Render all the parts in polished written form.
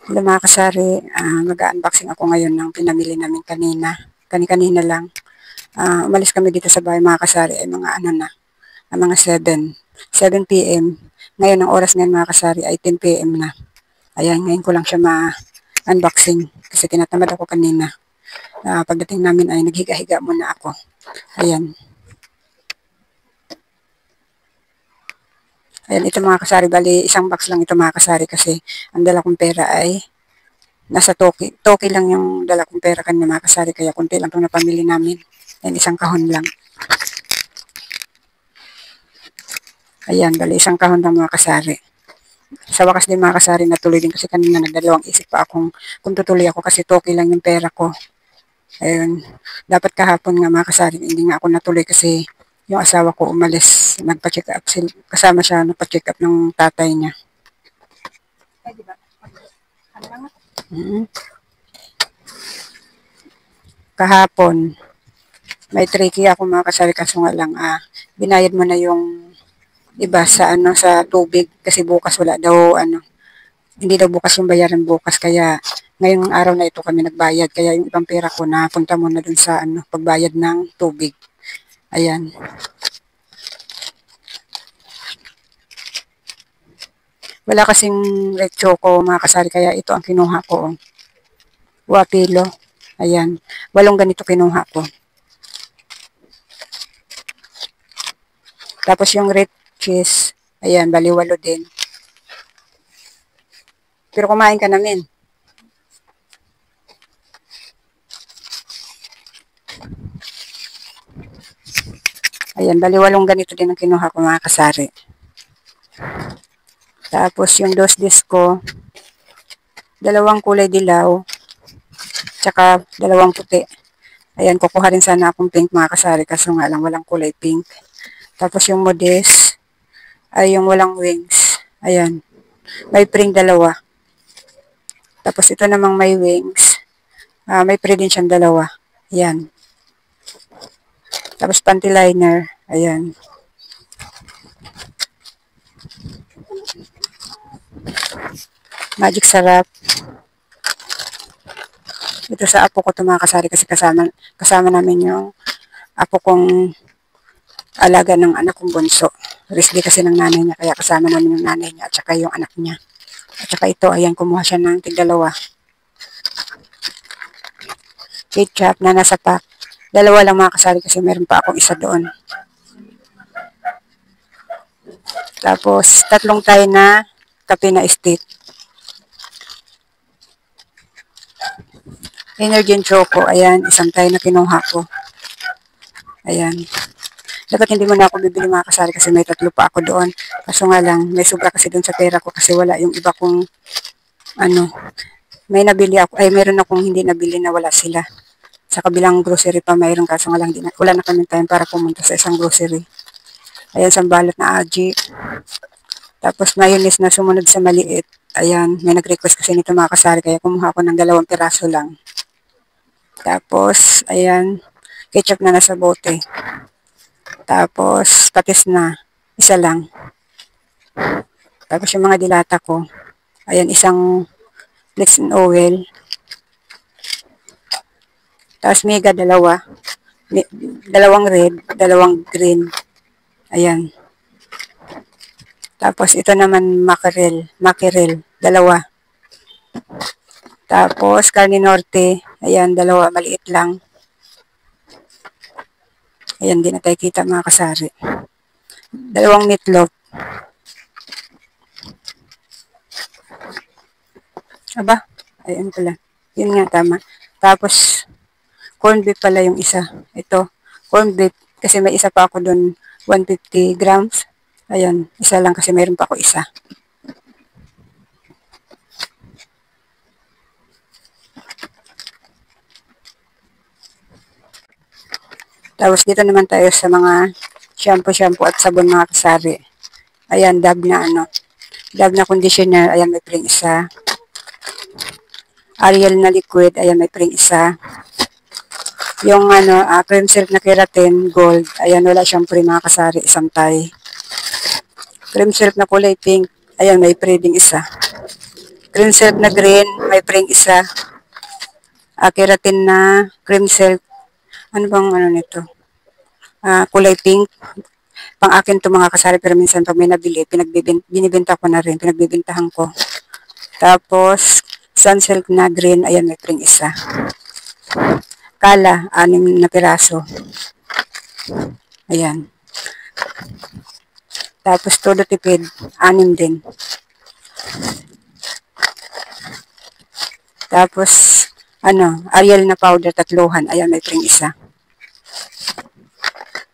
Hello mga kasari, mag-unboxing ako ngayon ng pinamili namin kanina. Kani-kanina lang. Umalis kami dito sa bahay mga kasari ay mga ano na, mga 7 p.m. Ngayon ang oras ngayon mga kasari ay 10 p.m. na. Ayan, ngayon ko lang siya ma-unboxing kasi tinatamad ako kanina. Pagdating namin ay naghiga-higa muna ako. Ayan. Ayan, ito mga kasari, bali isang box lang ito mga kasari kasi ang dala kong pera ay nasa Toki. Toki lang yung dala kong pera kanina mga kasari, kaya kunti lang itong napamili namin. Yan, isang kahon lang. Ayan, bali isang kahon lang mga kasari. Sa wakas din mga kasari, natuloy din kasi kanina nagdalawang isip pa akong kung tutuloy ako kasi Toki lang yung pera ko. Ayun, dapat kahapon nga mga kasari, hindi nga ako natuloy kasi yung asawa ko umalis, nagpa-check up, kasama siya, nagpa-check up ng tatay niya. Ay, diba? Kahapon, may tricky ako mga kasari kaso nga lang, binayad mo na yung iba sa ano sa tubig kasi bukas wala daw hindi daw bukas yung bayaran bukas kaya ngayong araw na ito kami nagbayad kaya yung ibang pera ko na punta mo na dun sa pagbayad ng tubig. Ayan. Wala kasing red choco mga kasari kaya ito ang kinuha ko. Wapilo. Ayan. 8 ganito kinuha ko. Tapos yung red cheese, ayan, bali 8 din. Pero kumain ka namin. Ayan, bali 8 ganito din ang kinuha ko mga kasari. Tapos yung dos disco, 2 kulay dilaw, tsaka 2 puti. Ayan, kukuha rin sana akong pink mga kasari, kaso nga lang walang kulay pink. Tapos yung modest, ay yung walang wings. Ayan, may pring 2. Tapos ito namang may wings, may pre din siyang 2. Ayan. Tapos panty liner, ayan. Magic sarap. Ito sa apo ko ito mga kasari kasi kasama namin yung apo kong alaga ng anak kong bunso. Risky kasi ng nanay niya kaya kasama namin yung nanay niya at saka yung anak niya. At saka ito, ayan, kumuha siya ng tig-2. Ketchup na nasa pack. 2 lang mga kasari kasi meron pa akong isa doon. Tapos, 3 tayo na kape na stick. Energen Choco, ayan, 1 tayo na kinuha ko. Ayan. Dapat hindi mo na ako bibili mga kasari kasi may 3 pa ako doon. Kaso nga lang, may sobra kasi doon sa pera ko kasi wala yung iba kong may nabili ako, ay meron akong hindi nabili na wala sila. Sa kabilang grocery pa mayroon kaso nga lang wala na kami time para pumunta sa isang grocery. Ayan, sambalot na aji. Tapos mayonnaise na sumunod sa maliit. Ayan, may nag-request kasi nito mga kasari kaya kumuha ako ng 2 piraso lang. Tapos, ayan, ketchup na nasa bote. Tapos, patis na, 1 lang. Tapos yung mga dilata ko, ayan, 1 flakes and oil. Tapos mega 2. 2 red, 2 green. Ayan. Tapos ito naman mackerel, 2. Tapos carne norte, ayan, 2, maliit lang. Ayan, di na tayo kita mga kasari. 2 meatloaf. Aba, ayan pala. Yun nga, tama. Tapos, corned beef pala yung isa. Ito, corned beef. Kasi may isa pa ako doon, 150 grams. Ayan, 1 lang kasi mayroon pa ako 1. Tapos dito naman tayo sa mga shampoo at sabon mga kasari. Ayan, Dove na conditioner. Ayan, may pring 1. Ariel na liquid. Ayan, may pring 1. Yung cream silk na keratin gold. Ayan, wala siyang pre mga kasari. 1 tay. Cream silk na kulay pink. Ayan, may pre ding 1. Cream silk na green, may print isa. Keratin na cream silk. Ano bang ano nito? Kulay pink. Pang akin to mga kasari, pero minsan pag may nabili, binibenta ko na rin, pinagbibintahan ko. Tapos, sunsilk na green, ayan may print isa. Kala, 6 na piraso. Ayan. Tapos, todo tipid, 6 din. Tapos, Ariel na powder, 3. Ayan, may print isa.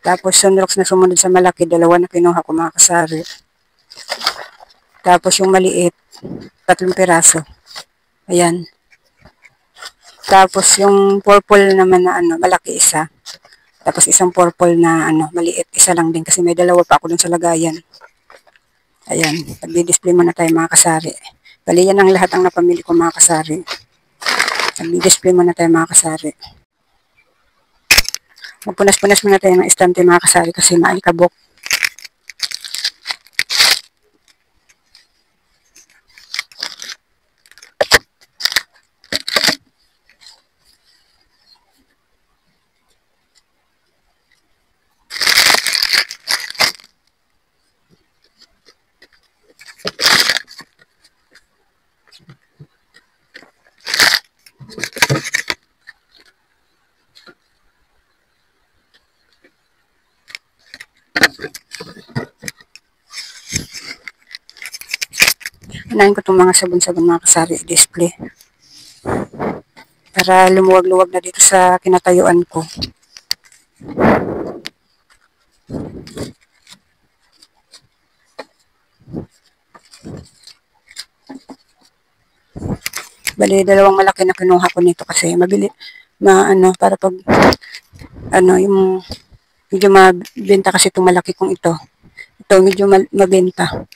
Tapos, Sunrox na sumunod sa malaki, 2 na kinuha ko mga kasari. Tapos, yung maliit, 3 piraso. Ayan. Tapos, yung purple naman na malaki isa. Tapos, isang purple na maliit. Isa lang din kasi may 2 pa ako dun sa lagayan. Ayan. Pag-display muna tayo mga kasari. Bali, yan ang lahat ang napamili ko mga kasari. Pag-display muna tayo mga kasari. Magpunas-punas muna tayo ng estante mga kasari kasi maalikabok. Unahin ko itong mga sabon-sabon mga kasari i-display. Para lumuwag-luwag na dito sa kinatayuan ko. Bali, 2 malaki na kinuha ko nito kasi mabili, para pag, yung medyo mabenta kasi itong malaki kong ito. Ito, medyo mabenta.